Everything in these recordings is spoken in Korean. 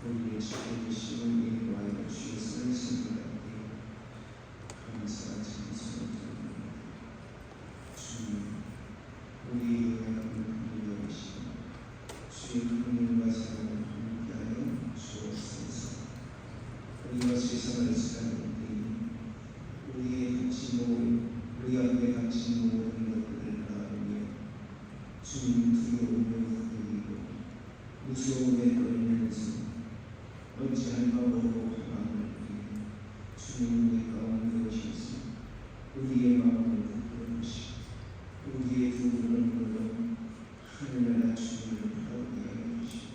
우리의 주님이시는 이 와인을 주의 신부가 감사 진심을 주님, 우리의 하나님 여기시고 주의 긍휼과 사랑을 함께하여 주옵소서. 우리가 세상을 살아가니 우리의 가진 우리 앞에 가진 모든 것들을 바라보며 주님 두려움을 느끼고 무서움에 떨면서 어찌할까 모르고 마음을 느끼고 주님 우리 가운데 오셔서 우리의 마음을 부끄러우시고 우리의 두 눈을 불러 하늘나라 주님을 바라보게 하여 주시고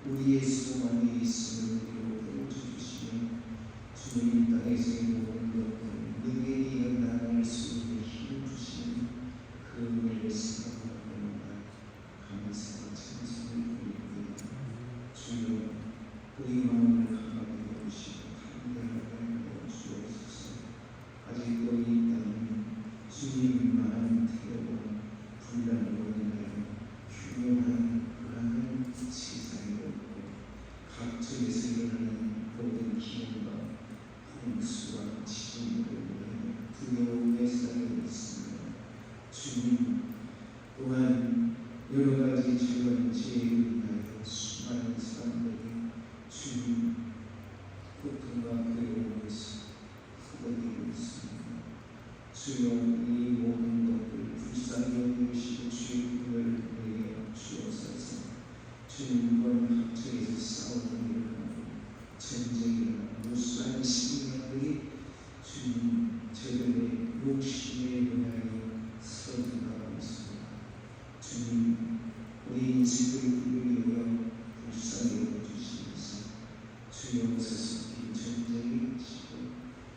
우리의 소망이 있음을 우리로 보여주시며 주님 이 땅에서의 모든 것들을 능히 나아갈 수 있는 힘을 주시는 그 은혜를 생각합니다. 감사와 찬송을 드립니다. 주여 우리 마음을 강하게 해주시고 담대하게 하여 주옵소서. 아직도 이 땅은 주님만 태우고 분란으로 인하여 흉흉한 불안한 세상이 없고 각처에서 일어나는 모든 기운과 홍수와 지진으로 인하여 두려움에 쌓여 있습니다. 주님 또한 여러 가지 죄와 죄에 인하여 수많은 사람들이 주님 고통과 괴로움에서 후회되고 있습니다. 주여 이 모든 것들 불쌍히 여기시고 주의 은혜를 내게 주옵소서. 주님 이번 학처에서 싸움을 일어나고 전쟁이 일어나고 무수한 식량들이 주님 저들의 욕심에 인하여 서둘러가고 있습니다. 주님 우리 인생을 위하여 불쌍히 여겨주시면서 주여 서서히 전쟁이 치고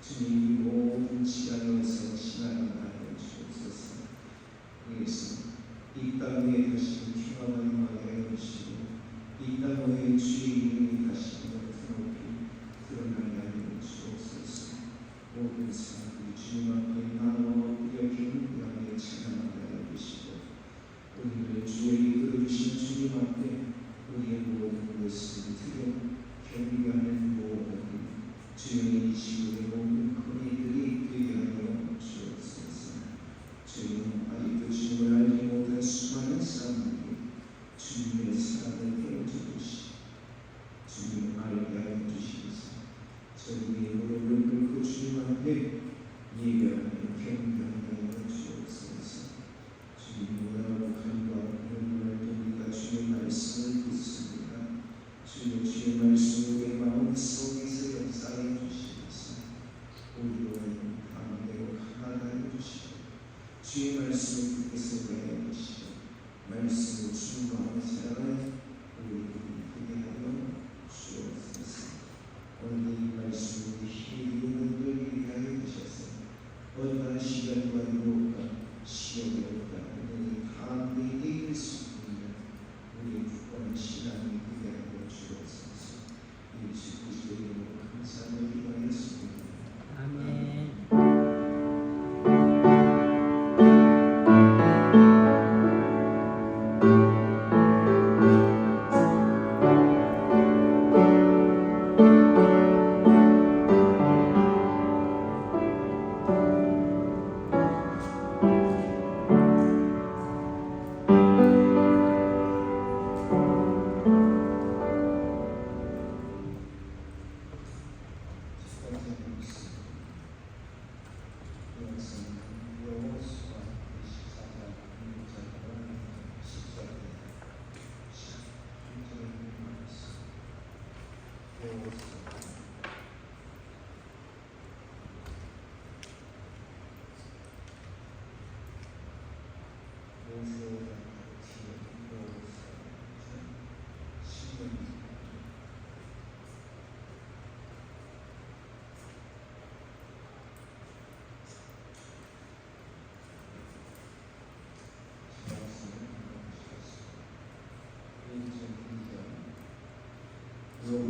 주님 이 모든 지하에서 지나가게 주옵소서. 그래서 이 땅에 다시 평화가 임하게 해주시고 이 땅의 주의 이름이 다시 높이 드러나게 하여 주옵소서. 모든 사람들이 주님 앞에 나눠 여기는 양의 찬양하게 하여 주시고 우리를 주의 이끌어주신 주님 앞에 우리의 모든 것을 드려 경배하는 모든 주의 이 지구의 모든 권위들이 되게 하여 주옵소서. 주님 아직도 주님을 알지 못한 수많은 사람들이 주님의 사랑을 깨워주시고 주님을 알게 하여 주시면서 저희의 무릎을 꿇고 주님 앞에 예배하며 경배하여 주옵소서. 주님 뭐라고 간과 눈물을 돕니까? 주의 말씀을 듣습니다. 주여 주의 말씀 우리의 마음속에서 역사해 주시면서 우리로 강하고 강하게 해주시고 주의 말씀을 듣게서 배해 주시고 말씀을 충고하는 사랑을 우리에게 되게 하여 주옵소서. 오늘 이 말씀을 힘이 있는 분들이 하여 주셔서 어떠한 시간과 유혹과 시험이 없다 오늘 가운데 이길 수 있는 우리의 굳건한 신앙이 되게 하여 주옵소서. 이 주의 이름으로 감사하며 기도하였습니다. 아멘.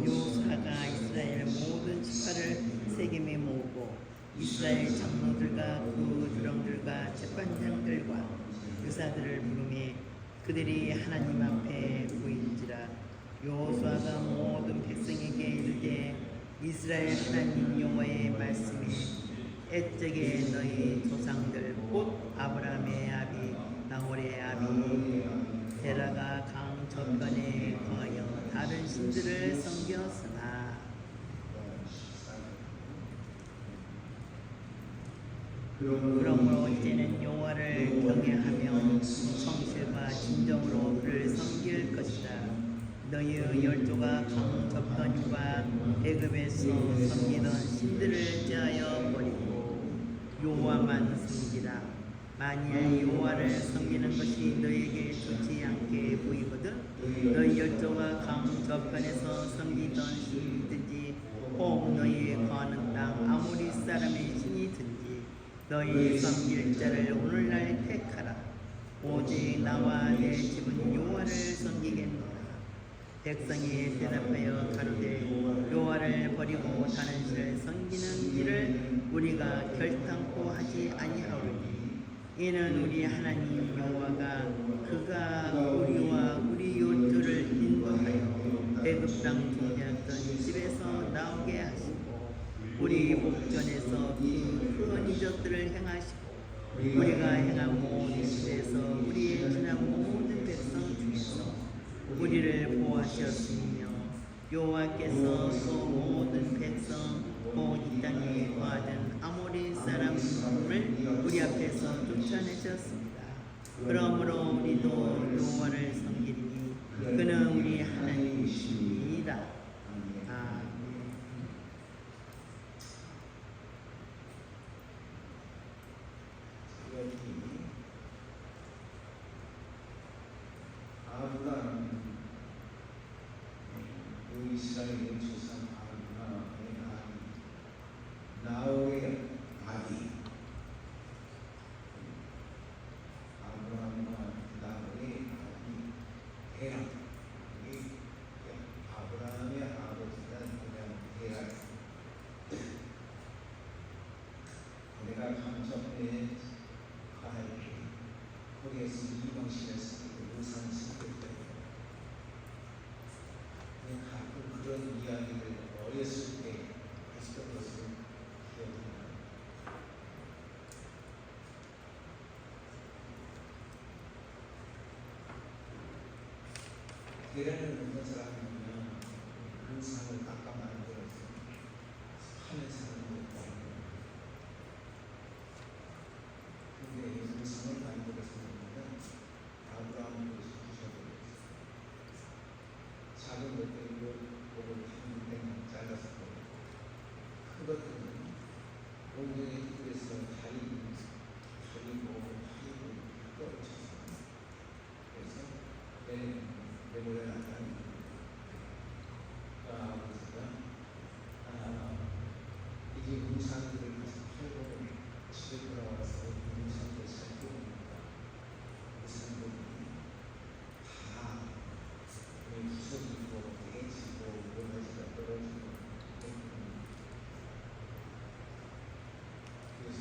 요사가 이스라엘 모든 지파를 세겜에 모으고 이스라엘 장로들과 구두령들과 재판장들과 의사들을 부르매 그들이 하나님 앞에 보인지라. 여호수아가 모든 백성에게 이르되 이스라엘 하나님 여호와의 말씀이 옛적에 너희 조상들 곧 아브라함의 아비 나홀의 아비 데라가 강 저편에 거하여 다른 신들을 섬겼으나 그러므로 이제는 여호와를 경외하며 성실과 진정으로 그를 섬길 것이다. 너희의 열조가 강 저편과 애굽에서 섬기던 신들을 제하여 버리고 여호와만 섬기라. 만일 여호와를 섬기는 것이 너희에게 좋지 않게 보이거든 너희 열조가 강 저편에서 섬기던 신이든지 혹 너희 거하는 땅 아모리 사람의 신이든지 너희 섬길 자를 오늘날 택하라. 오직 나와 내 집은 여호와를 섬기겠노라. 백성이 대답하여 가로되 여호와를 버리고 다른 신을 섬기는 일을 우리가 결단코 하지 아니하오니 이는 우리 하나님 여호와가 그가 우리와 우리 열조를 인도하여 애굽 땅 통제했던 집에서 나오게 하시고 우리 목전에서 그 큰 이적들을 행하시고 우리가 행한 모든 일에서 우리의 지난 모든 백성 중에서 우리를 보호하셨으며 여호와께서 또 모든 백성 곧 이 땅에 거하던 아모리 사람을 우리 앞에서 쫓아내셨습니다. 그러므로 우리도 여호와를 섬기리니 그는 우리 하나님이시니이다. 아멘. 아브라함 이스라엘의 조상 아브라함의 아비 나홀의 아비 아브라함과 나홀의 아비 데라 아브라함의 아버지가 그냥 데라 내가 감정에 가할게 거기에서 이방신에서 우상 신겠다. 가끔 그런 이야기를 어렸을 때 했던 것을 기억합니다. 계란을 넣는 사람이면 우상을 깎아 만들어서 하는 사람도 있고 근데 이 우상을 만들어서 먹으면 아브라함을 시키셔버렸어요. 작은 것들로 목을 팽팽 잘라서 버리고 큰 것들은 온전히 입에서 다리고 떨어져서 그래서 내버려 놨다는 아버지가 이제 우상들을 가서 팔고 집에 돌아와서 우상들 살펴보니까 우상들이 다 부서지고 깨지고 무너지가 떨어지고 그래서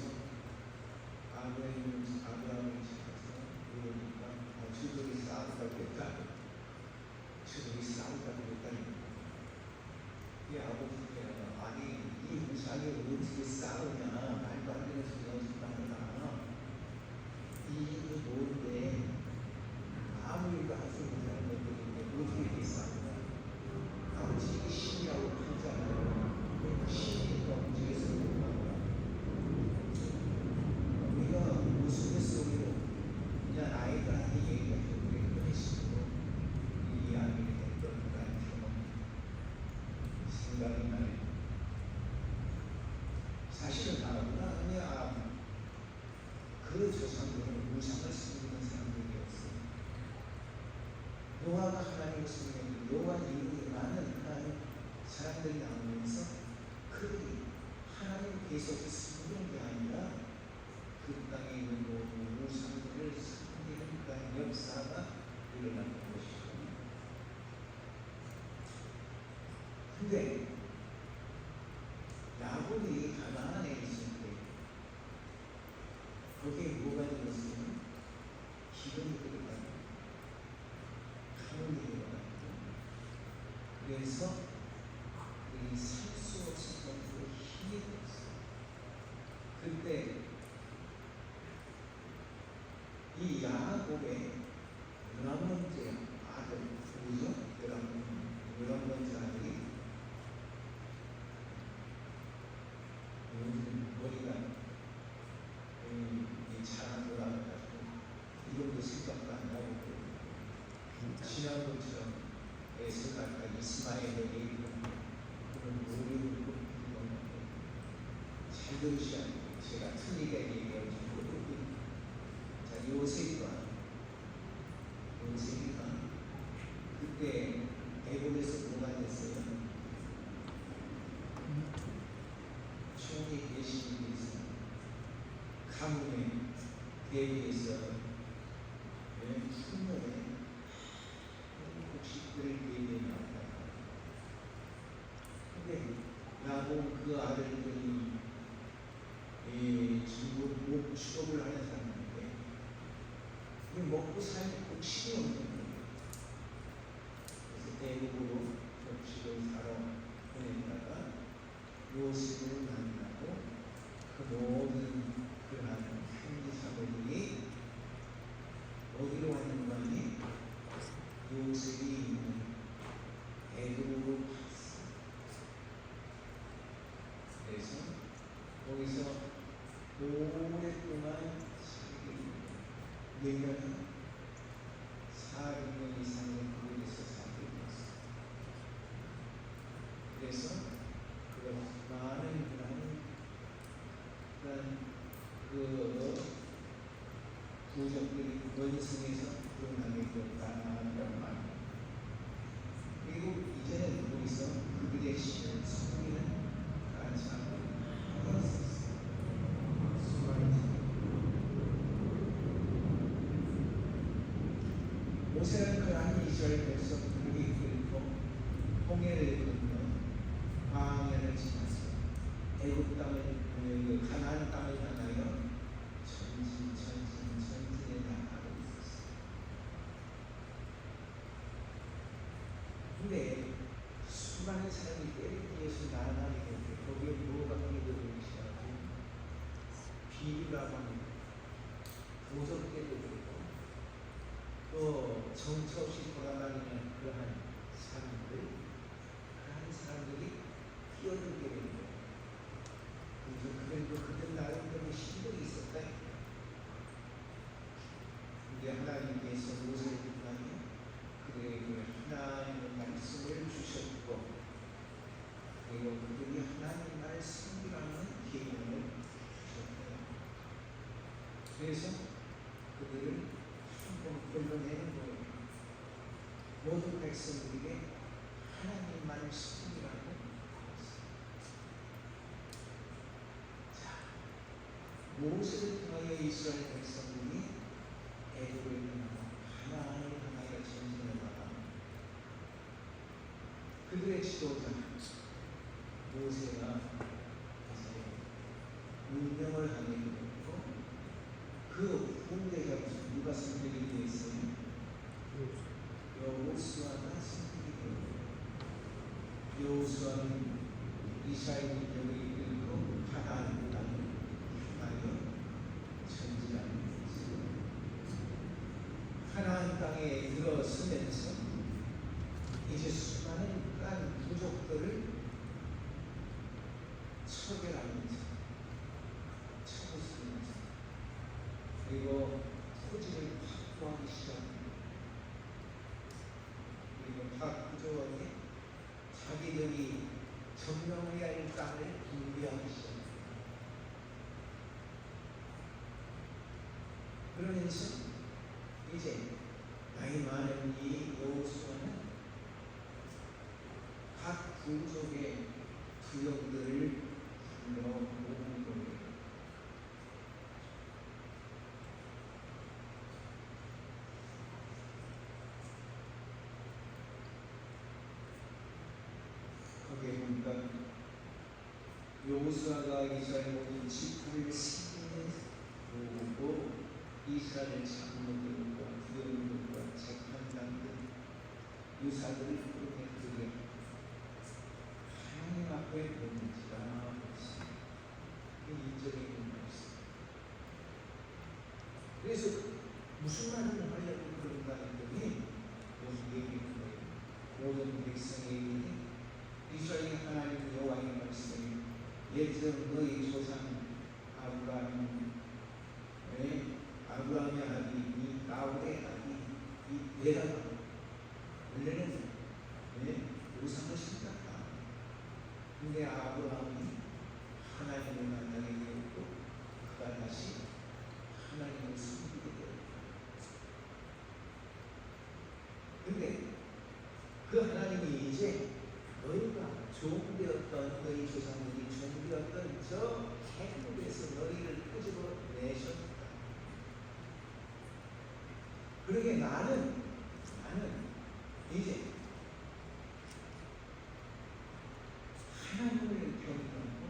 아브라함을 찾아서 물으니까 저들이 싸우다고 했다. 저들이 싸우다고 했다니까. 이 아버지께서 아니 이 우상이 어떻게 싸우냐 말도 안 되는 소리 어떻게 말하나 이게 뭔데 아무리도 할 수 없는 것들인데 어떻게 이렇게 싸우냐 아버지 신이라고 하잖아요. 신이니까 움직여서 우리가 무슨 소리로 그냥 아이들한테 얘기하고 그런 식으로 이 이야기를 했던 것 같아요. 생각이 나요. 사실은 아브라함이 그 조상들은 우상을 섬기는 사람들이었어요. 노아가 하나님을 섬기는 노아 이후에 많은 하나님 사람들이 나오면서 그 하나님 계속 섬기는 게 아니라 그 땅에 있는 모든 우상들을 섬기는 그런 역사가 일어난 것이죠. 근데 야곱이 가나안에 있을 때 거기에 뭐가 들었어요? 기름이 들어가요. 가문이 들어가요. 그래서 이 살 수 없을 정도로 힘이 들었어요. 그때 이 야곱의 11번째 아들, 누구죠? 11번째 아들이 머리가 잘안 돌아가가지고 이름도 생각도 안 나고 지난번처럼 에서가 이스마엘에게 그런 노력을 꼽히는 잘 들으셔야 돼요. 제가 틀리게 얘기할 정도로 자, 요셉이가 그때 애굽에서 뭐가 됐어요? 총리 대신이 돼서 가문의 대위에서 풍년에 곡식들을 대위에 나왔다. 근데 야곱 그 아들들이 전부 취업을 하는 사람인데 먹고 살 곡식이 없는 거예요. 그래서 대국으로 곡식을 사러 보내다가 요셉을 만나고 그 모든 그러한 편지사들이 어디로 왔는가 하니 요셉이 있는 애굽으로 갔어. 그래서 거기서 오랫동안 내년 400년 이상의 그곳에서 살게 되었어. 그래서 그 많은 그 부족들이 원성에서 드러나게 되었다는 말. 그리고 이제는 거기서 그들의 신을 숨기는 가능성을 얻었었어. 모세는 그러한 이스라엘 백성들이 그리고 홍해를 건너 광야를 지나서 애굽 땅을 가나안 땅을 향하여 전진에 나가고 있었어요. 근데 수많은 사람이 때리기 위해서 나아가게 되는데 거기에 뭐가 끼어들기 시작하고 비유라고 합니다. 도적께도 되고 또 정처 없이 돌아다니는 그러한 사람들이 끼어들게 되는 거예요. 그래서 그들 나름대로 신들이 있었다. 근데 하나님께서 모세를 통하여 그들에게 하나님의 말씀을 주셨고 그리고 그들이 하나님 말씀이라는 계명을 주셨어요. 그래서 그들을 한번 걸러내는 거예요. 모든 백성들에게 하나님 말씀이라고 했어요. 자, 모세를 통하여 이스라엘 백성들이 애굽을 떠나고 하나님을 향하여 전진해 나가 그들의 지도자 모세가 이제 운명을 하게 되었고 그 후대가 누가 선택이 되어 있어요? 여호수아가 선택이 되었고 여호수아는 이스라엘 민족을 이끌고 가나안 땅을 향하여 전진하는 것이죠. 가나안 땅에 들어서면서 이제 수많은 깐 부족들을 처벌하면서 쳐부수면서 그리고 토지를 확보하기 시작합니다. 그리고 각 부족에게 자기들이 점령해야 할 땅을 분배하기 시작합니다. 그러면서 이제 나이 많은 이 여호수아는 각 부족의 부역들을 불러 모은 거예요. 거기에 보니까 여호수아가 이스라엘 모든 지파를 세우고 이스라엘 장로들과 부역들과 재판장들 유사들을 부르게 왜 그런지가 없습니다. 그 인적인 말씀. 그래서 무슨 말을 하려고 그런가 했더니 여기 얘기하는 거예요. 모든 백성에게 이스라엘 하나님 여호와의 말씀에 예전 너희 조상 아브라함의 아비 이 나홀의 아비 이 베라가 원래는 우상을 신겼다. 근데 아브라함이 하나님을 만나게 되었고 그가 다시 하나님을 섬기게 되었다. 근데 그 하나님이 이제 너희가 종되었던 너희 조상들이 종되었던 저 계급에서 너희를 끄집어 내셨다. 그러게 나는 이제 하나님을 경외하고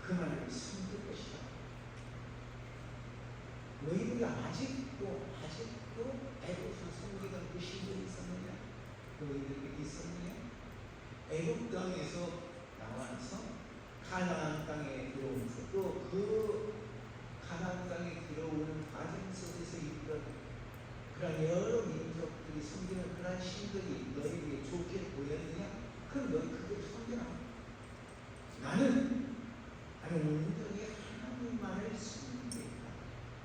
그만을 섬길 것이다. 너희들이 아직도 애굽에서 섬기던 그 신들이 있었느냐? 너희들이 있었느냐? 애굽 땅에서 나와서 가나안 땅에 들어오면서 또 그 가나안 땅에 들어오는 과정 속에서 있던 그런 여러 민족들이 섬기는 그런 신들이 너희에게 좋게 보였느냐? 그럼 너희 그걸 섬겨라. 나는 온전히 하나님만을 섬기겠다.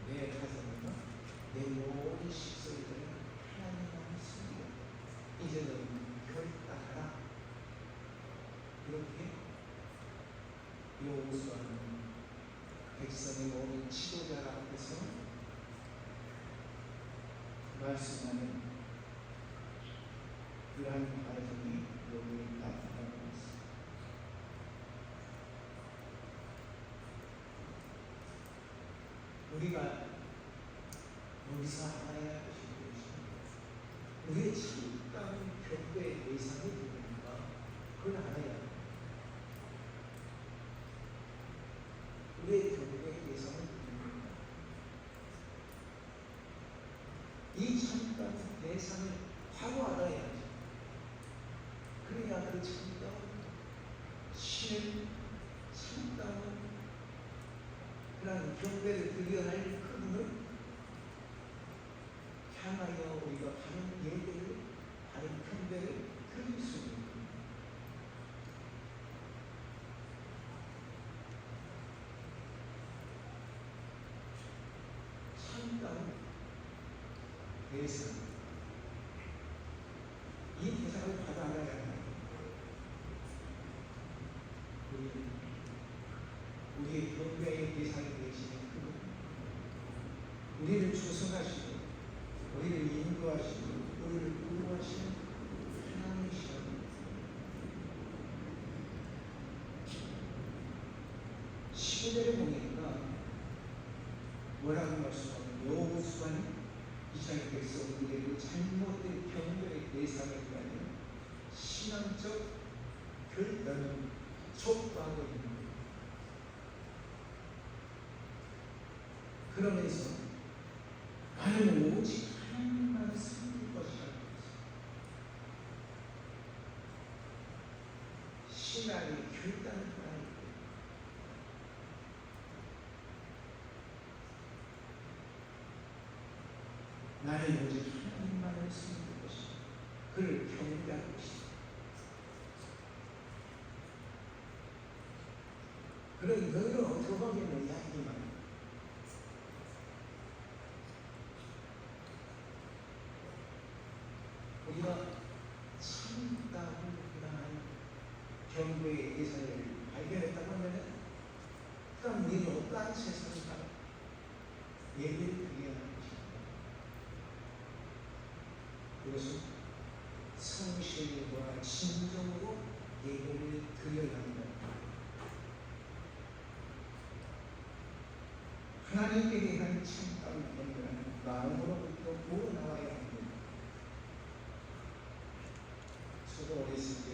내 가정과 내 모든 식소들은 하나님만을 섬기겠다. 이제 너희는 결단하라. 이렇게 여호수아는 백성의 모든 지도자 앞에서 말씀하는 그러한 과정이 여기 나타나고 있습니다. 우리가 여기서 알아야 할 것이 무엇입니까? 우리의 진가운 경배의 대상이 누구인가? 그걸 알아야 합니다. 우리의 경배의 대상은 누구인가? 이 참다운 대상을 바로 알아야지. 그래야 그 참다운 신을 참다운 그런 경배를 드려야 할 그분을 향하여 우리가 바른 예배를, 바른 경배를 드릴 수 있는 겁니다. 참다운 대상, 이 대상을 바로 알아야 합니다. 우리의 경배의 대상이 되시는 그분, 우리를 조성하시고 우리를 인도하시고 우리를 구원하시는 하나님이시옵니다. 15절에 보니까 뭐라고 말씀하면 여호수아는 이스라엘 백성들에게 그 잘못된 경배의 대상에 대한 신앙적 결단을 촉구하고 있는 거예요. 그러면서 나는 오직 하나님만 섬길 것이라고 했어요. 신앙의 결단을 하는 거예요. 나는 오직 하나님만을 섬길 것이다. 그를 경배할 것이다. 그럼 너희는 어떻게 하겠느냐 이 말. 우리가 참다운 그러한 경배의 예산을 발견했다고 하면 그럼 우리는 어떠한 세상인가 예배를 드려야 하는 것입니다. 그것은 성실과 진정으로 예배를 드려야 합니다. 하나님께 대한 참다운 경배는 마음으로부터 우러나와야 합니다. 저도 어렸을 때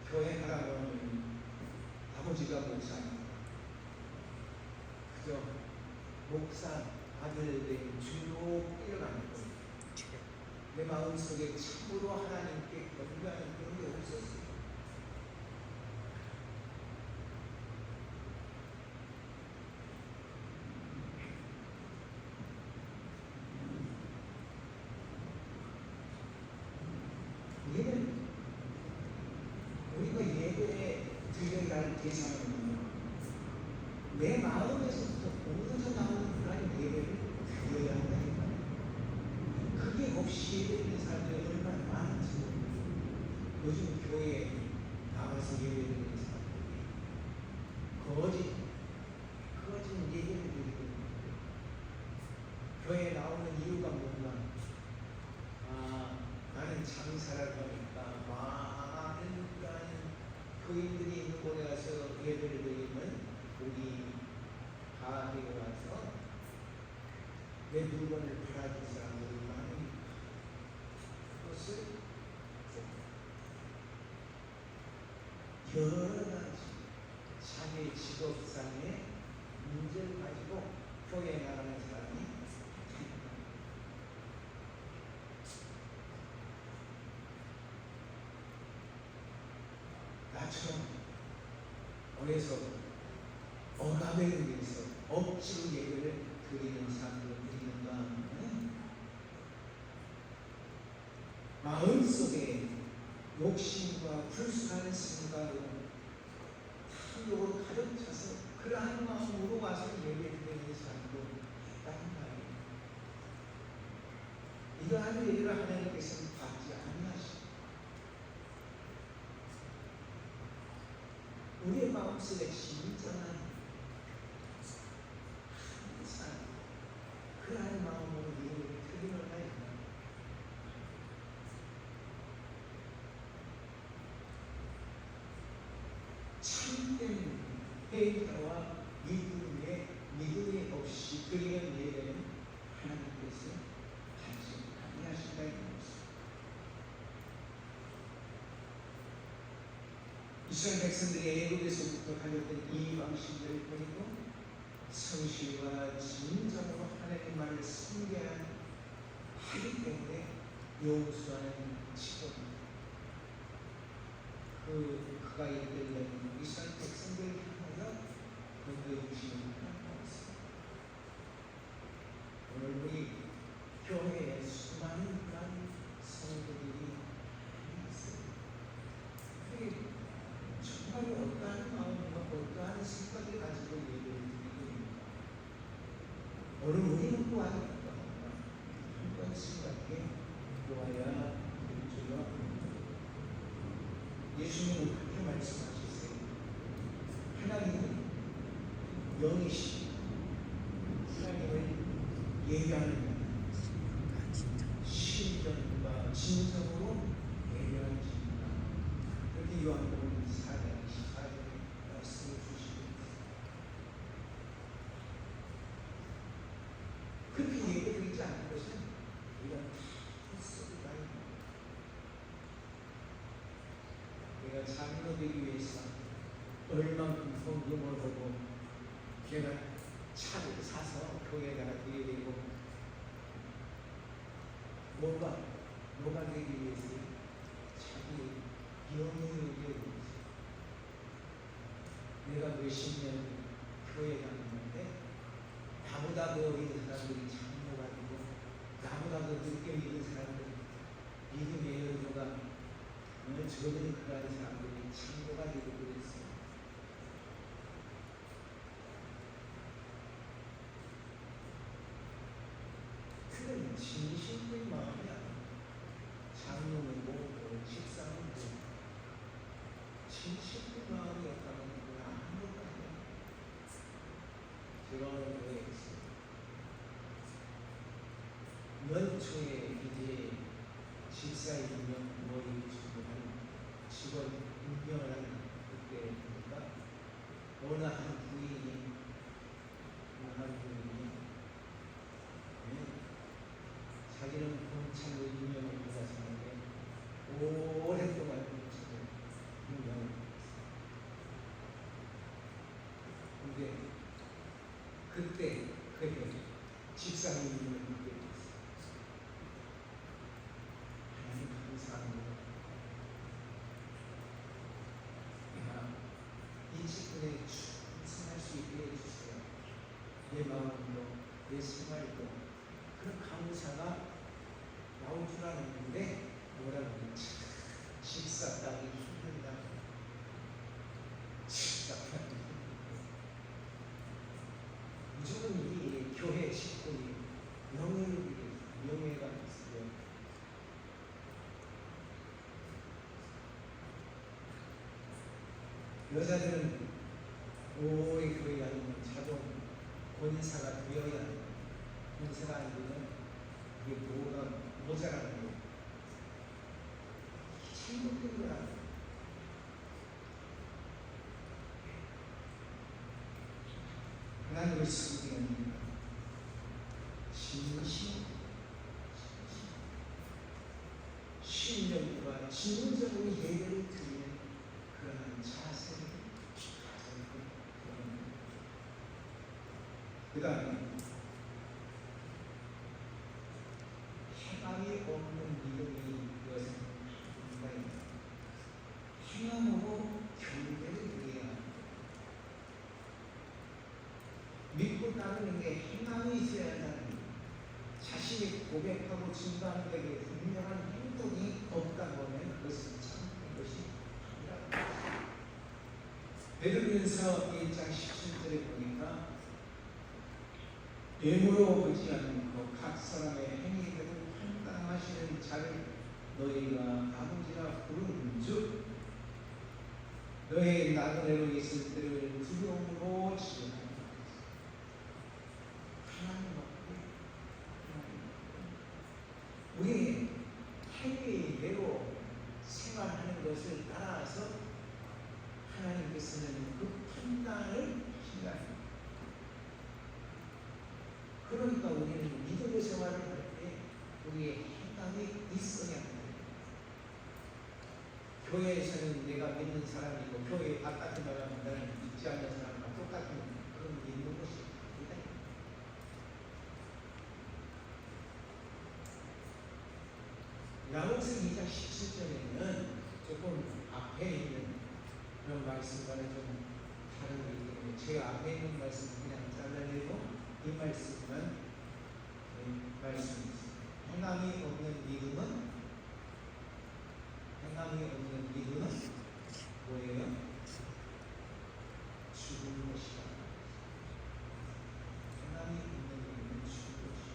교회 가라고 하면 아버지가 목사입니다. 그저 목사 아들된 줄로 끌려가는 거예요. 내 마음속에 참으로 하나님께 경배하는 그런 게 없었어요. 규례할 대상은 내 마음에서부터 모두 나오는 하나님 예배를 드려야 한다니까. 그게 없이 예배드리는 사람들이 얼마나 많은지 모르겠어요. 요즘 교회에 나가서 예배드리는 사람들이 거짓 예배를 드리고 교회에 나오는 이유가 뭔가 나는 장사를 하니까 많은 교인들이 있는 곳에 가서 예배를 드리면 우리 가게에 와서 내 물건을 팔아줄 사람들이 많으니까 그것을 여러 가지 자기의 직업상의 문제를 가지고 교회에 나가는 사람이 나처럼 어려서 억압에 의해서 억지로 예배를 드리는 사람들을 드리는가 하면 마음속에 욕심과 불순한 생각으로 탐욕으로 가득 차서 그러한 마음으로 와서 예배를 드리는 사람도 있다는 말이에요. 이러한 예배를 하나님께서는 받지 아니하시고 우리의 마음속에 진정한 항상 그러한 마음으로 예배를 드리는 거예요. 참된 회개와 믿음이 없이 드리는 예배는 하나님께서 받지 아니하신다는 것입니다. 이스라엘 백성들이 애굽에서부터 가졌던 이 방식을 버리고 성실과 진정으로 하나님 말을 순개하기 때문에 여호수아는 직업입니다. 그가 이끌려는 이스라엘 백성들을 향하여 건너주시는 하나님이었습니다. 오늘 우리 교회에 수많은 그런 성도들이 있어요. 그게 정말 어떠한 마음과 어떠한 생각을 가지고 예배를 드리는가. 오늘 우리는 또한 한번 생각해 보아야 될 줄로 예수님은 그렇게 말씀하셨어요. 하나님은 영이시 하나님을 예배하는 신령과 진정으로 예배하는 자입니다. 그렇게 요한복음 4장 14절에 말씀해 주시고 그렇게 예배드리지 않는 것은 이런 헛소리가 아닙니다. 내가 장로되기 위해서 얼만큼 헌금을 하고 걔가 차를 사서 교회에다가 드리고 뭐가 되기 위해서 자기 영혼을 위해서 내가 몇십 년 교회 다니는데 나보다 더 믿는 사람들이 장로가 되고 나보다 더 늦게 믿는 사람들 믿음의 연조가 저들이 그러한 사람들이 장로가 되고 그랬어요. 그건 진심의 마음이 아니에요. 장로는 뭐고 식사는 뭐고 진심의 마음이 없다는 건 아무것도 아니에요. 제가 오늘 교회에 있어요. 연초에 이제 집사 임명 모임 주도한 직원 임명을 하는 그때 보니까 어느 한 부인이 자기는 공창으로 임명을 받았었는데 오랫동안 공창으로 임명을 받았어요. 근데 그때 집사님을 믿게 됐어요. 하나님 감사합니다. 내가 이 직분에 충성할 수 있게 해주세요. 내 마음도 내 생활도 그런 감사가 나올 줄 알았는데 뭐라고 집사 따기 힘들다. 여자들은 오래 교회 다니면 자동 권사가 되어야 돼. 권사가 아니면 이게 뭐가 모자라는 거예요. 잘못된 거야. 하나님을 섬기는 이유가 진심, 10년 동안 진정으로 예배를 드리는 그러한 자세를 가져야 합니다. 그 다음에 행함이 없는 믿음이 이것은 뭔가입니다. 행함으로 경배를 드려야 합니다. 믿고 따르는 게 행함이 있어야 한다는 거예요. 자신이 고백하고 증거하는 데에 분명한 행동이 없다 보면 그것은 참된 것이 아니라. 베드로전서 1장 17절에 보니까 외모로 보지 않고 각 사람의 행위대로 판단하시는 자를 너희가 아버지라 부르는즉 너희 나그네로 있을 때를 두려움으로 지어라. 하나님 앞에 우리 행위대로 생활하는 것을 따라서 하나님께서는 그 판단을 하신다. 그러니까 우리는 믿음의 생활을 할 때 우리의 행함이 있어야 합니다. 교회에서는 내가 믿는 사람이고 교회 바깥에 나가면 나는 믿지 않는 사람과 똑같은 그런 게 있는 것이 아니다. 야고보서 2장 17절에는 조금 앞에 있는 그런 말씀과는 좀 다른 게 있는데 제가 앞에 있는 말씀 그냥 잘라내고 이 말씀만 말씀입니다. 행함이 없는 믿음은 뭐예요? 죽은 것이다. 행함이 없는 믿음은 죽은 것이다.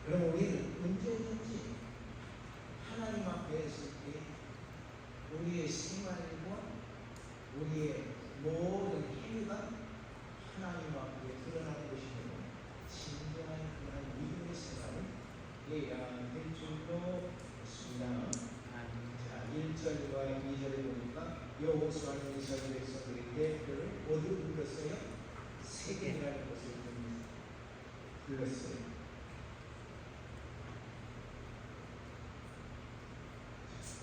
그럼 우리는 언제든지 하나님 앞에 있을 때 우리의 생활과 우리의 모든 행위가 하나님 앞에 드러나는 것이고 진정한 그런 믿음의 생활을 해야 될 줄로 믿습니다. 자, 1절과 2절에 보니까 여호수아는 이스라엘 백성들에게 그를 어디로 불렀어요? 세겜이라는 것을 불렀어요.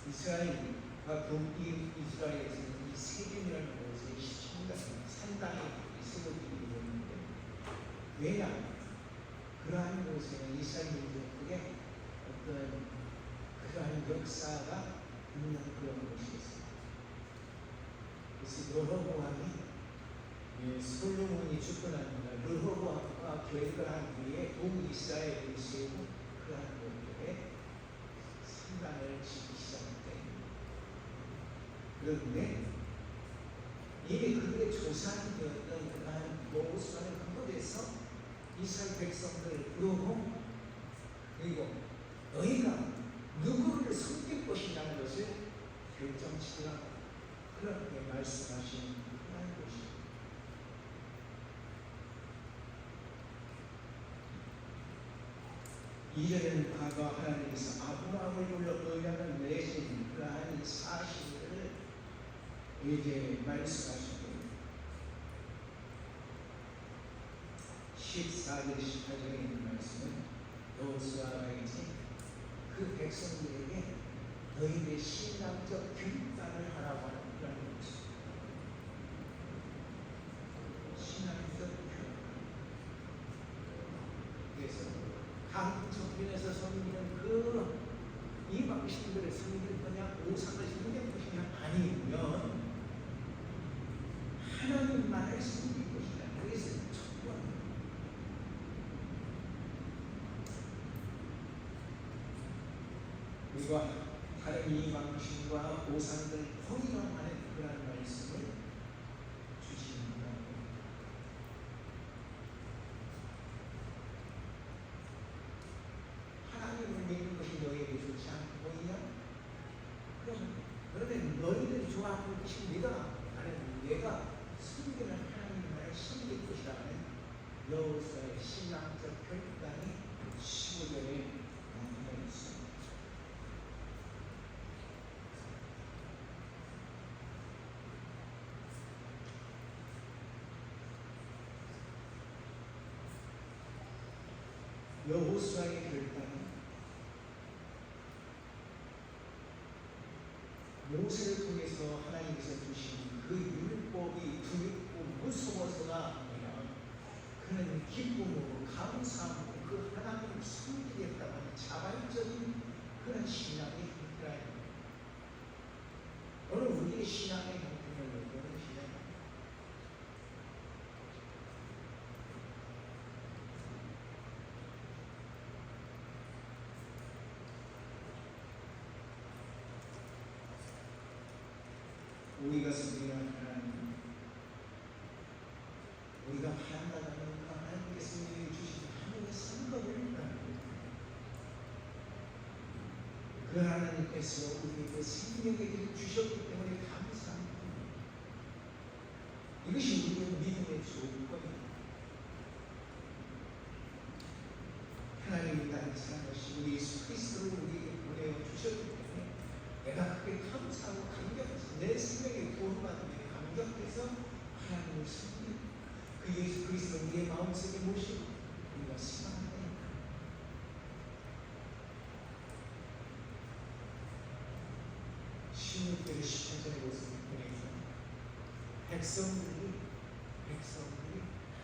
이스라엘과 북이 이스라엘에서는 이 세겜이라는 곳에 산당이 세워지게 되었는데 왜냐? 그러한 곳에는 이스라엘 민족들의 어떤 그러한 역사가 있는 그런 곳이었습니다. 그래서 르호보암이 솔로몬이 죽고 난 날 르호보암과 계획을 한 뒤에 북이스라엘을 세우고 그러한 곳에 산당을 짓기 시작했습니다. 그런데 이미 그들의 조상이 되었던 그러한 여호수아는 그곳에서 이스라엘 백성들을 부르고 그리고 너희가 누구를 섬길 것이냐는 것을 결정치더라. 그렇게 말씀하신 하나님 것입니다. 이전에는 과거 하나님께서 아브라함을 불러 의량을 내신 그러한 사실을 이제 말씀하시고 14절 18절에 있는 말씀은 여호수아가 이제 그 백성들에게 너희의 신앙적 결단을 하라고 하는 그런 것입니다. 신앙적 결단. 그래서 각 정변에서 섬기는 그 이방신들을 섬길 거냐 우상을 섬길 것이냐 아니면 하나님만을 섬길 것이냐. 그래서 촉구합니다. 우리가 다른 이방신과 우상들 포기하는 그런 말씀을 주십니다. 하나님을 믿는 것이 너희에게 좋지 않고 보이냐? 그러면 너희들이 좋아하는 것이 믿어라. 내가 섬기는 하나님 나라를 섬길 것이라는 여호수아의 신앙적 결단이 15절에 나타나 있습니다. 여호수아의 결단은 모세를 통해서 하나님께서 주신 그 율법이 두렵고 무서워서가 아니라 그는 기쁨으로 감사하고 그 하나님을 섬기겠다는 자발적인 그런 신앙의 형태라입니다. 오늘 우리의 신앙의 형태는 어떤 신앙입니까? 우리가 섬기는 하나님, 우리가 한다는 하나님께서 우리에게 주신 하나님의 성격을 따릅니다. 그 하나님께서 우리에게 생명을 주셨기 때문에 감사합니다. 이것이 우리의 믿음의 조건입니다. 하나님이 나를 사랑하시고 우리 예수 그리스도를 우리에게 보내어 주셨기 때문에 내가 그게 감사하고 감격해서 내 생명에 구원받은 데 감격해서 하나님을 섬기고 그 예수 그리스도를 우리의 마음속에 모시고 우리가 사랑합니다. 신육대를 18절에 보내서 백성들이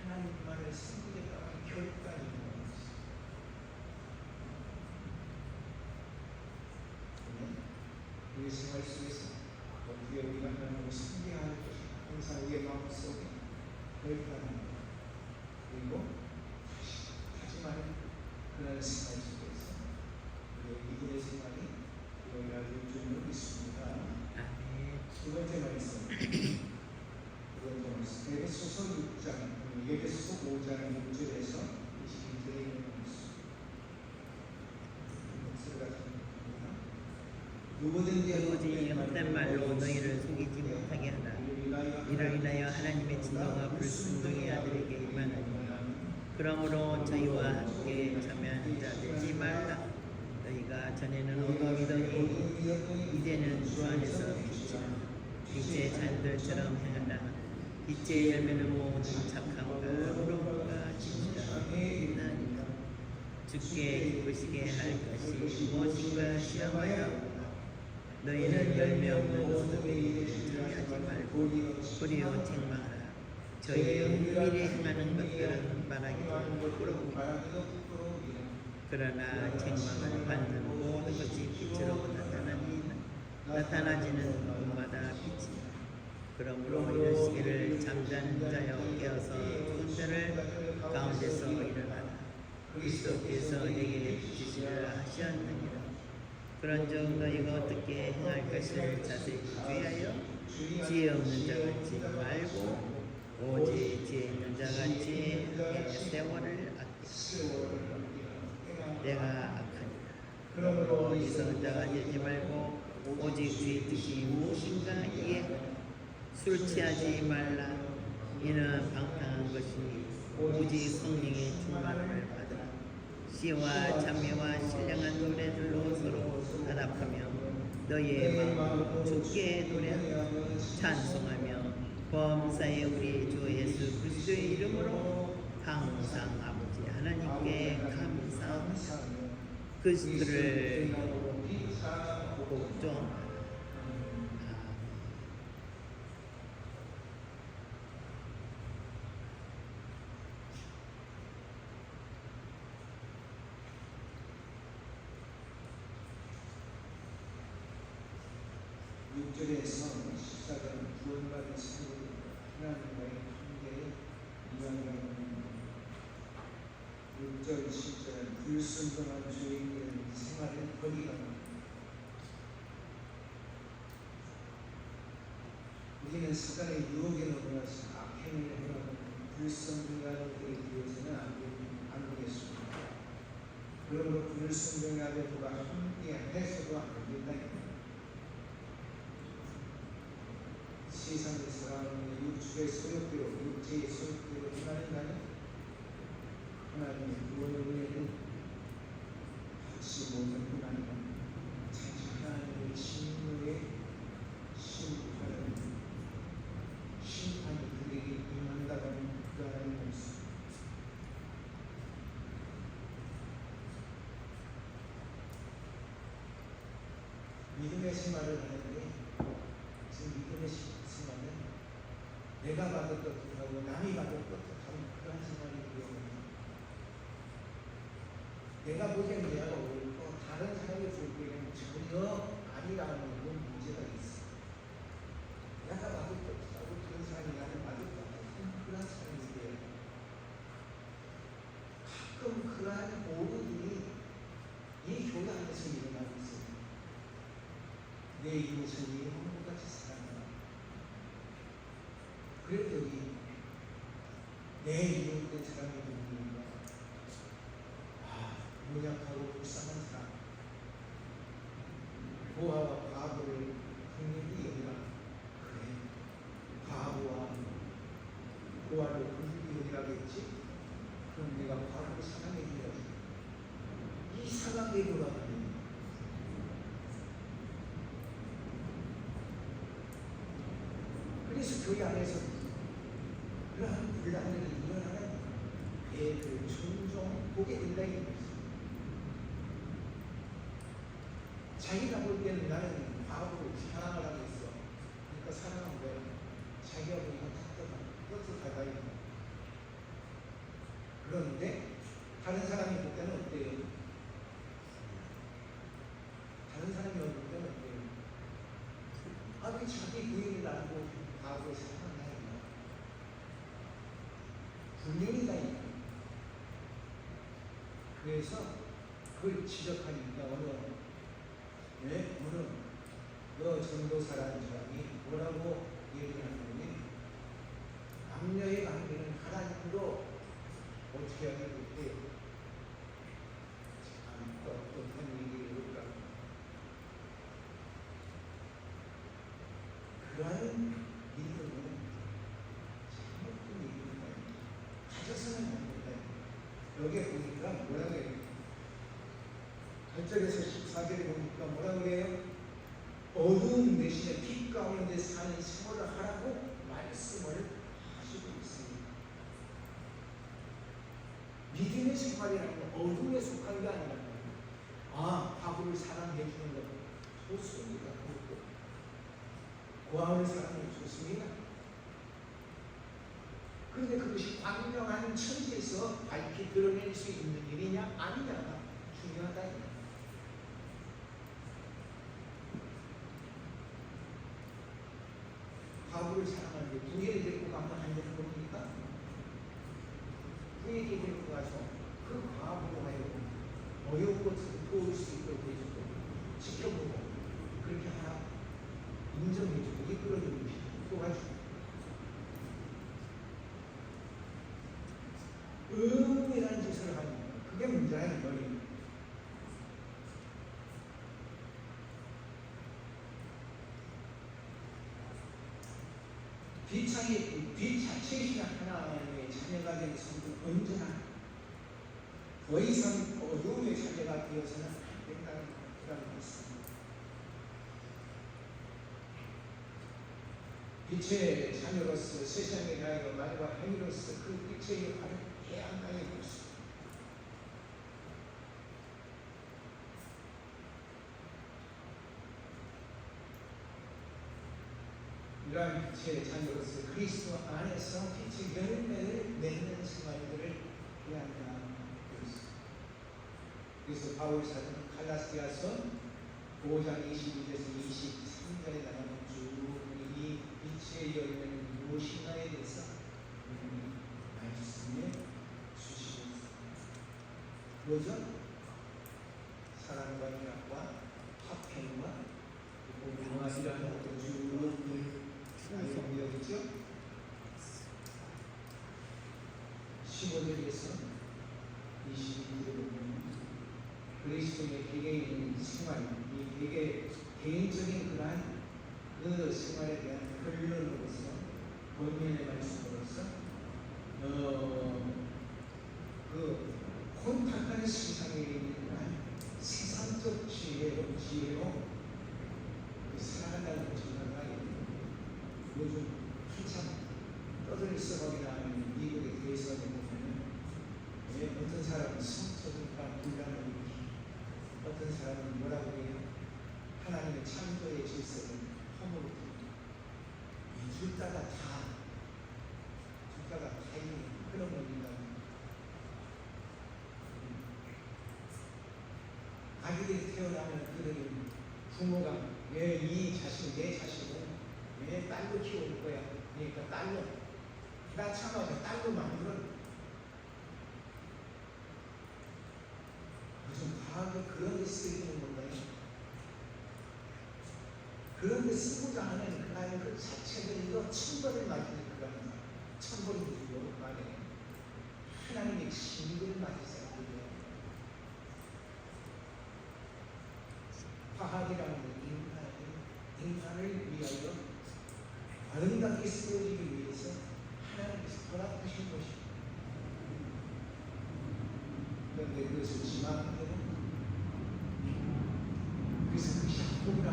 하나님만을 섬기겠다는 결단이 있는 것입니다. 우리 생활 속에서 어떻게 우리가 하나님을 섬겨야 할 것인가 항상 우리의 마음속에 결단합니다. 그리고 하지만 그런 생활 속에서 우리의 믿음의 생활이 이어나갈 줄로 믿습니다. 두 번째 말씀 에베소서 6장 에베소서 5장 6절에서 22절에 있는 말씀 누구든지 헛된 말로 너희를 속이지 못하게 하라. 이를 인하여 하나님의 진노가 불순종의 아들에게 임하느니라. 그러므로 저희와 함께 참여하는 자 되지 말라. 너희가 전에는 어둠이더니 이제는 주 안에서 빛의 자녀들처럼 행하라. 빛의 열매는 모든 착함과 의로움과 진실함이 있나니라. 주께 기쁘시게 할 것이 무엇인가 시험하여 너희는 열매 없는 어둠에 이르지 말고 도리어 책망하라. 저희의 은밀히 행하는 것들은 말하기도 부끄러우니라. 그러나 책망을 받는 모든 것이 빛으로 나타나지는 눈마다 빛이다. 그러므로 이르시기를 잠자는 자여 깨어서 죽은 자를 가운데서 일어나라. 그리스도께서 내게 빛이시라 하셨느니라. 그런즉 너희가 어떻게 행할 것을 자세히 주의하여 지혜 없는 자같이 말고 오직 지혜 있는 자같이 세월을 아끼라. 내가 악하니라. 어디서 자가 되지 말고 오직 주의 뜻이 무엇인가 이해하라. 술 취하지 말라. 이는 방탕한 것이 오직 성령의 충만함을 받으라. 시와 찬미와 신령한 노래들로 서로 단합하며 너희의 마음으로 주께 노래하며 찬송하며 범사의 우리 주 예수 그리스도의 이름으로 항상 아버지 하나님께 감사하며 그리스도를 복종하라. 6절에서 14절은 구원받은 성도들 하나님과의 관계에 이야기하는 6절, 10절은 불순종한 죄인들의 생활을 버리라는 우리는 사단의 유혹에 넘어가서 악행을 행하고 불순종하는 그에 비해서는 안 되겠습니다. 그러므로 불순종하며 누가 함께 해서도 안 된다. 세상을 살아가는 육체의 소욕대로 행하는 나는 하나님의 구원의 은혜는 받지 못할 뿐 아니라 자기 하나님의 진노에 심판을 심판이 그에게 임한다는 그 하나님의 말씀. 믿음의 생활을 하는데 지금 믿음의 생활은 내가 받을 것도 하고 남이 받을 것도 하는 그런 생활이 되어요. 내가 보기엔 내가 옳고 다른 사람이 보기에는 전혀 아니라는 그런 문제가 있어. 내가 받을 것도 하고 다른 사람이 나를 받을 것도 하고 그런 사람이 돼요. 가끔 그러한 모르기 이 교회 안에서 일어나고 있어요. 내 이웃은 네 형제같이 사랑하라. 그랬더니 내 이웃의 사랑이 누구인가? 무약하고 불쌍한 사람, 고아와 과부를 긍휼히 여기라. 그래, 과부와 고아를 긍휼히 여기라겠지. 그럼 내가 과부를 사랑해 줘야지. 이 사랑의 도라는 그래서 교회 안에서 그러한 분란이 일어나는 그 종종 보게 된다 이 말이죠. 자기가 볼 때는 나는 과거를 사랑을 하고 있어. 그러니까 사랑한 거야. 자기가 보니까 떳떳하다 이거. 그런데 다른 사람이 볼 때는 어때요? 다른 사람이 볼 때는 어때요? 왜 자기 부인을 알고 과거를 사랑하나 이거. 분명이다 이거. 그래서 그걸 지적하니까 오늘 너 전도사라는 사람이 뭐라고 얘기를 하느니 남녀의 관계는 하나님으로 어떻게 하냐 그때 참 어떤 얘기를 해볼까. 그러한 믿음은 잘못된 얘기입니다. 가져서는 안 된다. 여기에 보니까 뭐라고 해요? 8절에서 14절에 보니까 뭐라고 그래요? 어두운 대신에 빛 가운데 사는 생활을 하라고 말씀을 하시고 있습니다. 믿음의 생활이라는 건 어둠에 속한 게 아니라 과부를 사랑해 주는 것 좋습니다. 고아를 사랑해 좋습니다. 그런데 그것이 광명한 천지에서 밝히 드러낼 수 있는 일이냐 아니냐가 중요하다. 과부를 사랑하는데 부인을 데리고 가면 안 되는 겁니까? 부인이 데리고 가서 그 과부로 하여금 어려운 것을 도울 수 있도록 해주고 지켜보고 그렇게 하라 인정해주고 이끌어주는 것이 도와주고 은밀한 짓을 하는 거예요. 그게 문제야 이거는. 빛 자체이신 하나님의 자녀가 된 성도 언제나 더 이상 어둠의 자녀가 되어서는 안 된다는 그런 말씀입니다. 빛의 자녀로서 세상에 대하여 말과 행위로서 그 빛의 역할을 해야 한다는 것입니다. 이러한 빛의 자녀로서 그리스도 안에서 빛의 열매를 맺는 생활들을 해야 한다는 것입니다. 그래서 바울 사도는 갈라디아서 5장 22절에서 23절에 나가는 쭉 이 빛의 열매는 무엇인가에 대해서 말씀해 주시고 있습니다. 뭐죠? 사랑과 희락과 화평과 공평함이라는 어떤 쭉 알려드렸죠? 15절에서 22절에 보면 그리스도의 개개인 생활, 이 개개인적인 그러한 그 생활에 대한 결론으로서 본인의 말씀으로서 그 혼탁한 세상에 있는 세상적 지혜로 그 살아간다는 전화가 요즘 한참 떠들이 써먹이나 하는 미국의 대선에 보면은 어떤 사람은 성적인가 분란을 일으키고 어떤 사람은 뭐라고 해요? 하나님의 창조의 질서를 허물고 둘 다가 있는 그런 겁니다. 아기들이 태어나면 그들이 부모가 왜 이 자식 내 자식은 왜 딸로 키울 거야? 그러니까 딸로 나 참아서 딸로 만들어. 무슨 과학에 그런 데 쓰이는 건가요? 그런 데 쓰고자 하는 그 자체가 천벌을 맞는 그런 천벌이 무서워 말해. 하나님의 징계를 맞을 사람들이에요. 과학이라는 인간을 위하여 아름답게 쓰여지기 위해서 하나님께서 허락하신 것입니다. 그런데 그것을 지망하면 그래서 그것이 학폭이라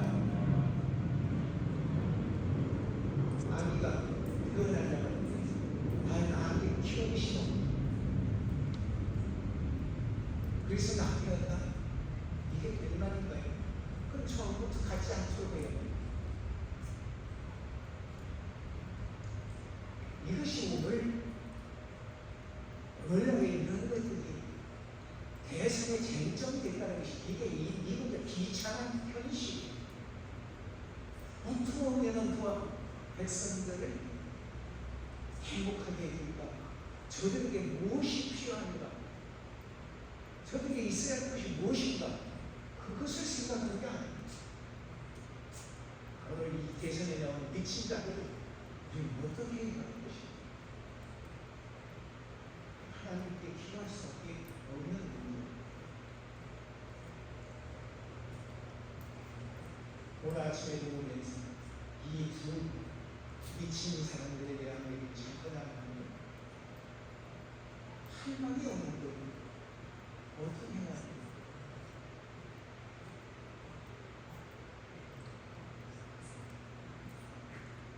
아기가 태어나려면 나는 아기를 키우기 싫어. 그래서 낳는다. 이게 웬 말인가요? 그럼 처음부터 같지 않도록 해요. 이것이 오늘 언론에 있는 것들이 대선에 쟁점이 됐다는 것이 이게 미국의 비참한 현실. 어떻게 하면 백성들을 행복하게 해줄까? 저들에게 무엇이 필요한가? 저들에게 있어야 할 것이 무엇인가? 그것을 생각하는 게 아닙니다. 오늘 이 대선에 나온 미친 자들을 어떻게 해야 하는 것입니다. 하나님께 기도할 수 없는 문제. 오늘 아침에 보면서 이 두 미친 사람들에 대한 얘기를 접근하는 할 말이 없는데 어떻게 해야 합니까?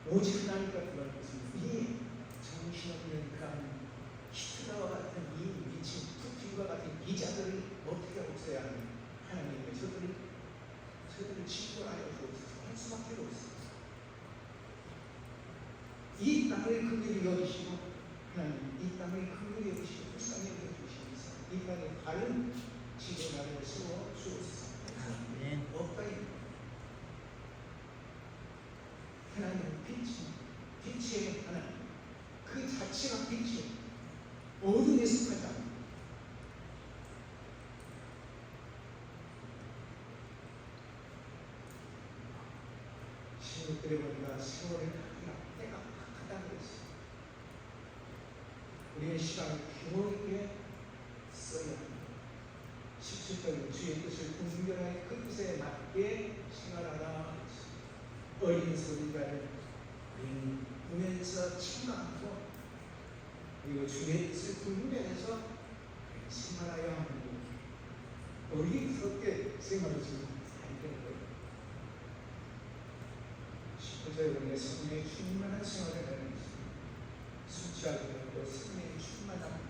오직 하나님과 그런 것은 이 정신없는 그런 히틀러와 같은 이 미친 푸틴과 같은 기자들을 어떻게 없애야 하는 하나님의 저들을 치료하여 주옵소서 할 수밖에 없습니다. 이 땅을 긍휼히 여기시고 하나님 이 땅을 긍휼히 여기시고 불쌍히 여겨주시면서 이 땅에 바른 지도자를 세워 주옵소서. 없다이 하나님은 빛이에요. 하나님 그 자체가 빛이에요. 어둠에 속하지 않아요. 신육들의 우리가 세월을 하기가 때가 박하다는 것입니다. 우리의 시간을 규모 있게 써야 합니다. 17절 주의 뜻을 분별하여 그 뜻에 맞게 생활하라. 어린 소리를 보면서 책망하고 그리고 주의 뜻을 분별해서 생활하여 하는 어린스럽게 생활하시면 안 되는 거예요. 19절 우리가 성령의 충만한 생활을 하는 것입니다. 수치하고 성령의 충만한 것입니다.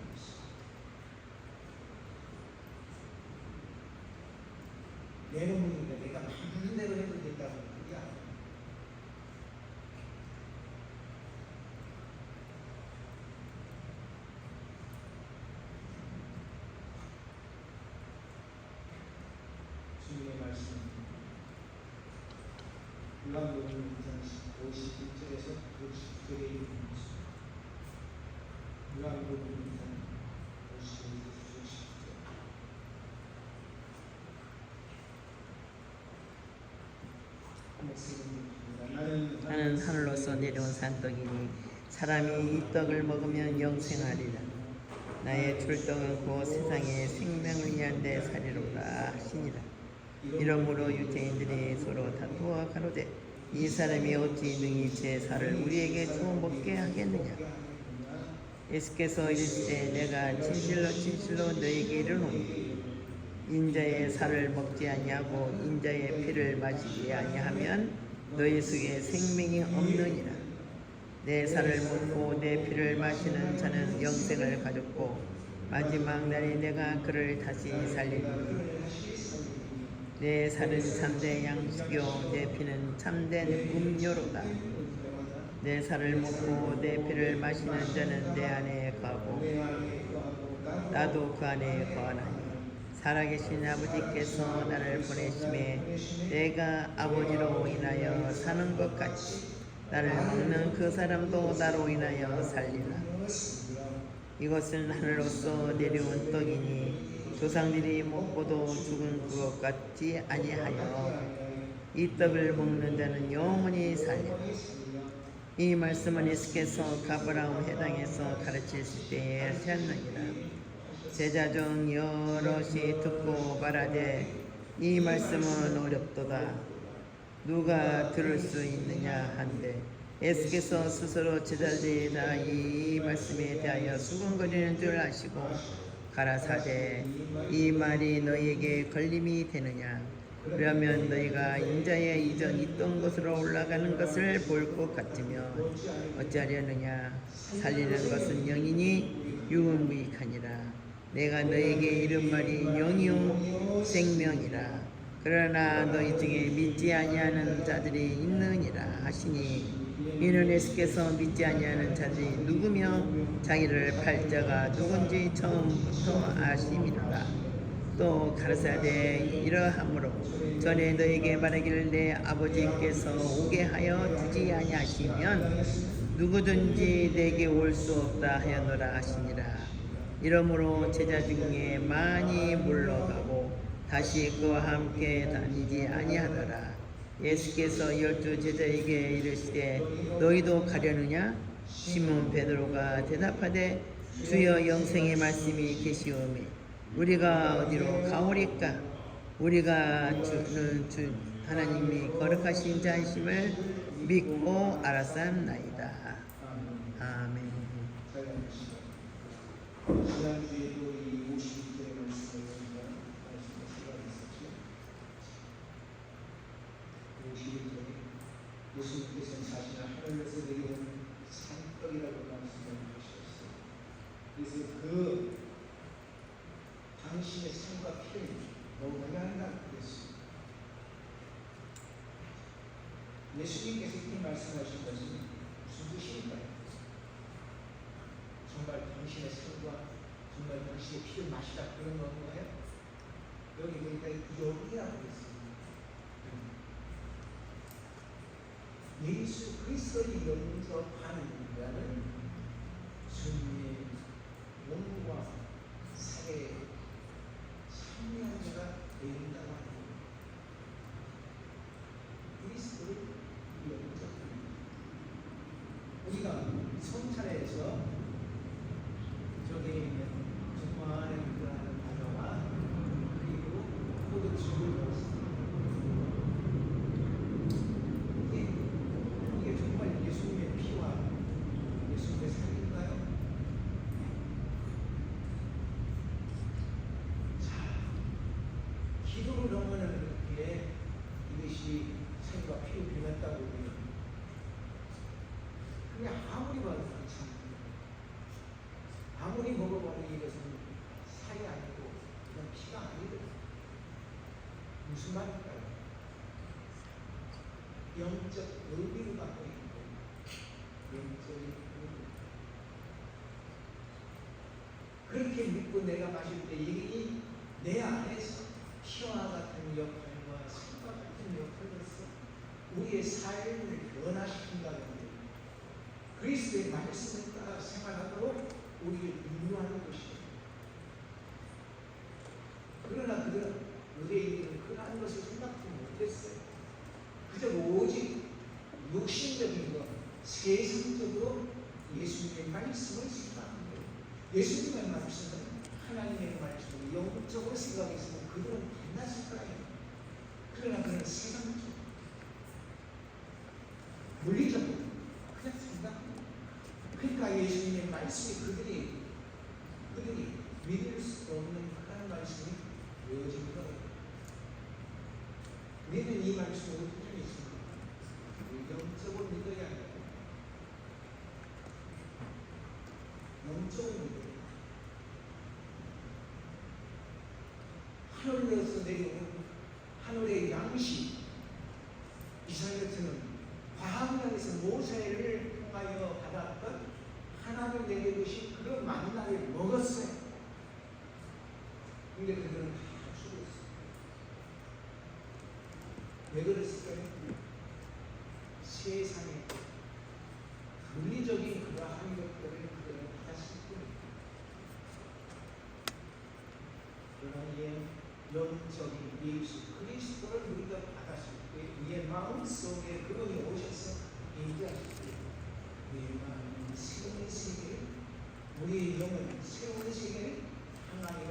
내 놈이니까 내가 만든 대로 해도 된다고 그게 아니에요. 주님의 말씀 요한복음 51절에서 50절에 있는 것입니다. 요한복음 51절에서 50절 나는 하늘로서 내려온 산떡이니 사람이 이 떡을 먹으면 영생하리라. 나의 출떡은 곧 세상의 생명을 위한 데 살이로라 하시니라. 이러므로 유대인들이 서로 다투어 가로되 이 사람이 어찌 능히 제 살을 우리에게 주어 먹게 하겠느냐. 예수께서 이르시되 내가 진실로 진실로 너희에게 이르노니 인자의 살을 먹지 아니하고 인자의 피를 마시지 아니하면 너희 속에 생명이 없느니라. 내 살을 먹고 내 피를 마시는 자는 영생을 가졌고 마지막 날에 내가 그를 다시 살리리니 내 살은 참된 양식이요 내 피는 참된 음료로다. 내 살을 먹고 내 피를 마시는 자는 내 안에 거하고 나도 그 안에 거하나니 살아계신 아버지께서 나를 보내심에 내가 아버지로 인하여 사는 것 같이 나를 먹는 그 사람도 나로 인하여 살리라. 이것은 하늘로서 내려온 떡이니 조상들이 먹고도 죽은 것 같지 아니하여 이 떡을 먹는 자는 영원히 살리라. 이 말씀은 예수께서 가버나움 회당에서 가르치실 때에 하셨느니라. 제자 중 여럿이 듣고 말하되 이 말씀은 어렵도다. 누가 들을 수 있느냐 한데 예수께서 스스로 제자들에다 이 말씀에 대하여 수군거리는 줄 아시고 가라사대 이 말이 너희에게 걸림이 되느냐. 그러면 너희가 인자의 이전 있던 곳으로 올라가는 것을 볼 것 같으며 어찌하려느냐. 살리는 것은 영이니 육은 무익하니라. 내가 너희에게 이른 말이 영이요 생명이라. 그러나 너희 중에 믿지 아니하는 자들이 있느니라 하시니 이는 예수께서 믿지 아니하는 자들이 누구며 자기를 팔 자가 누군지 처음부터 아심이로다. 또 가르사대 이러하므로 전에 너에게 말하기를 내 아버지께서 오게 하여 주지 아니하시면 누구든지 내게 올 수 없다 하였노라 하시니라. 이러므로 제자 중에 많이 물러가고 다시 그와 함께 다니지 아니하더라. 예수께서 12 제자에게 이르시되 너희도 가려느냐? 시몬 베드로가 대답하되 주여 영생의 말씀이 계시오매 우리가 어디로 가오리까? 우리가 주는 주 하나님이 거룩하신 자이심을 믿고 알았사옵나이다. 아멘. 지난주에도 이 52절의 말씀을 생각했었죠. 52절에 예수님께서는 자신을 하늘에서 내려온 산떡이라고 말씀을 하셨어요. 그래서 그 당신의 삶과 피를 먹어야 한다고 그랬어요. 예수님께서 이 말씀하신 것은 무슨 뜻일까요? 정말 당신의 삶과 정말 당신의 피를 마시다 그런 건가요? 여기 보니까 영이라고 했습니다. 예수 그리스도의 영접하는 자는 주님의 몸과 살에 참여한 자가 된다고 합니다. 그리스도를 영접합니다. 우리가 성찬에서 저기 있는 중간에 들어가는 과자와 그리고 포도주를 먹습니다. 이게 정말 예수님의 피와 예수님의 살인가요? 자, 기도를 하면은 이렇게 이것이 살과 피로 변했다고 해요. 그냥 아무리 봐도 그렇지. 아무리 먹어봐도 이것은 살이 아니고 그냥 피가 아니거든. 무슨 말일까요? 영적 의미를 갖고 있고 영적인 의미. 그렇게 믿고 내가 마실 때 이게 내 안에서 피와 같은 역할과 살과 같은 역할로서 우리의 삶을 변화시킨다는 거예요. 그리스도의 말씀을 따라 생활하도록 우리를 인도하는 것이에요. 그러나 그들은 의뢰인들은 그러한 것을 생각도 못했어요. 그저 오직 육신적인 것, 세상적으로 예수님의 말씀을 생각하는 거예요. 예수님의 말씀은 하나님의 말씀을 영적으로 생각했으면 그들은 빛났을 거예요. 그러나 그는 세상적 물리적으로 그냥 생각합니다. 그러니까 예수님의 말씀이 그들이 믿을 수 없는 그런 말씀이 되어진 거예요. 우리는 이 말씀을 어떻게 믿습니까? 영적으로 믿어야 해요. 영적으로 믿어야 해요. 하늘에서 내려온 하늘의 양식, 이스라엘에서는 과학문에서 모세를 통하여 받았던 하나님 내려주신 그런 만나를 먹었어요. 근데 그들은 다 죽었어요. 왜 그랬을까요? 세상에 물리적인 그러한 것들을 그들은 받았을 뿐입니다. 그러나 영적인 예수 그리스도를 우리가 받았을 때 우리의 마음속에 그분이 오셔서 임재하실 때 우리의 마음은 새로운 세계를 우리의 영은 새로운 세계를 향하여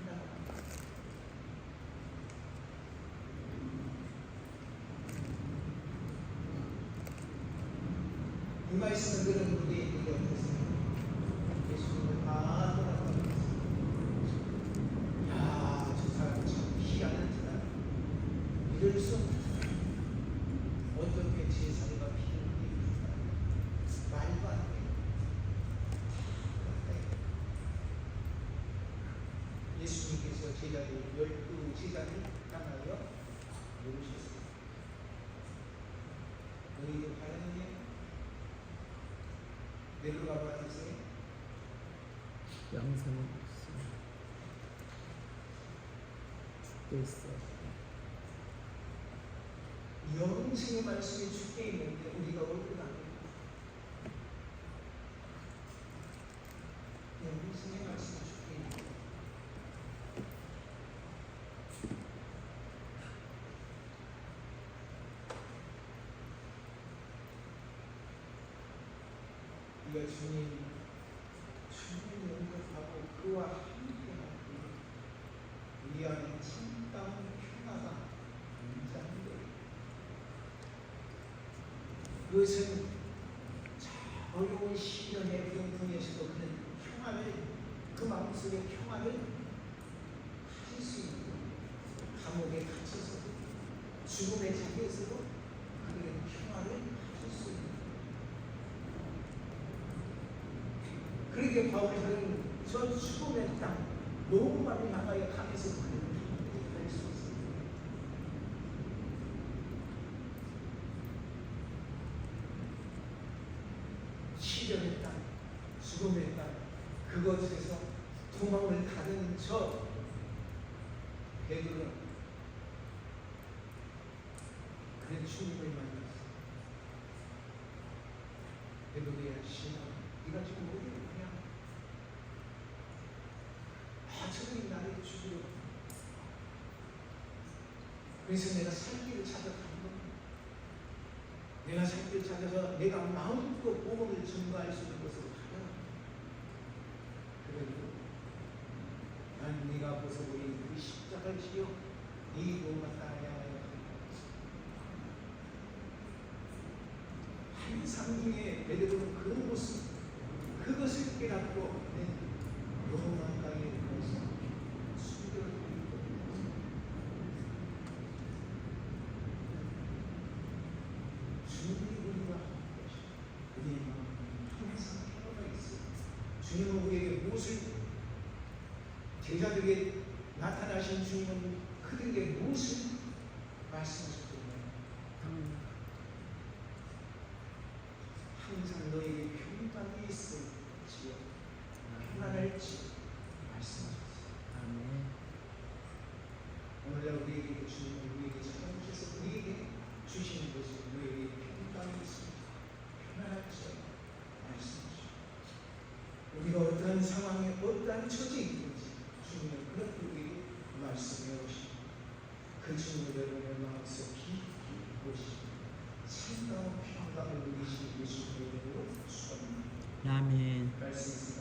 나아갑니다. 이 말씀들은 우리에게 어떠세요? 예수님을 다 떠나가고 이럴 수 없다. 어떻게 제사가 필요한지 말도 안 돼. 예수님께서 제자들 12제자를 향하여 물으셨습니다. 너희들 바라느냐? 내려가 봐주세요. 영생은 없어. 죽고 있어. 영생의 말씀이 죽게 있는데 우리가 어디가 안 됩니까? 영생의 말씀이 죽게 있는데 우리가 주님 영접하고 그와 함께하고 우리 안에 참다운 평화가 임재하는 거예요. 그것은 어려운 시련의 병풍에서도 그는 평화를 그 마음속에 평화를 가질 수 있는 감옥에 갇혀서도 죽음의 자리에서도 그들은 평화를 가질 수 있는 그렇게 바울은 저 죽음의 땅 로마를 향하여 가면서 그들은 평화를 할 수 있습니다. 시련의 땅, 죽음의 땅, 그것에서 도망을 가는 저 베드로는 그는 주님을 만났어. 베드로야 신아, 네가 지금 어디로 가냐? 저들이 나를 죽이려. 그래서 내가 살길을 찾아간 겁니다. 내가 살길 찾아서 내가 마음껏 복음을 증거할 수 있는 것으로 가라. 그래도 난 네가 벗어버린 그 십자가를 지어 네 몸만 따라야 하여 항상 중에 베드로는 그 모습 그것을 깨닫고 로마 땅에 가서 순교를 하고 주님이 우리와 함께 하시고 우리의 마음에 항상 평화가 있어요. 주님은 우리에게 무엇을 제자들에게 나타나신 주님은 그들에게 무엇을 말씀하셨냐면 항상 너에게 평강이 있을지어 평안할지 말씀하셨어요. 아멘. 오늘날 우리에게 주님은 우리에게 찾아오셔서 우리에게 주시는 것은 너에게 평강이 있습니다. 편안할지 말씀하시오. 우리가 어떠한 상황에 어떠한 처지에 있든지 주님은 그렇게 우리에게 말씀해 오시고 그 주님을 여러분의 마음속 깊이 보시고 참다운 평강을 누리시는 예수님의 이름으로 축원합니다. 아멘. 말씀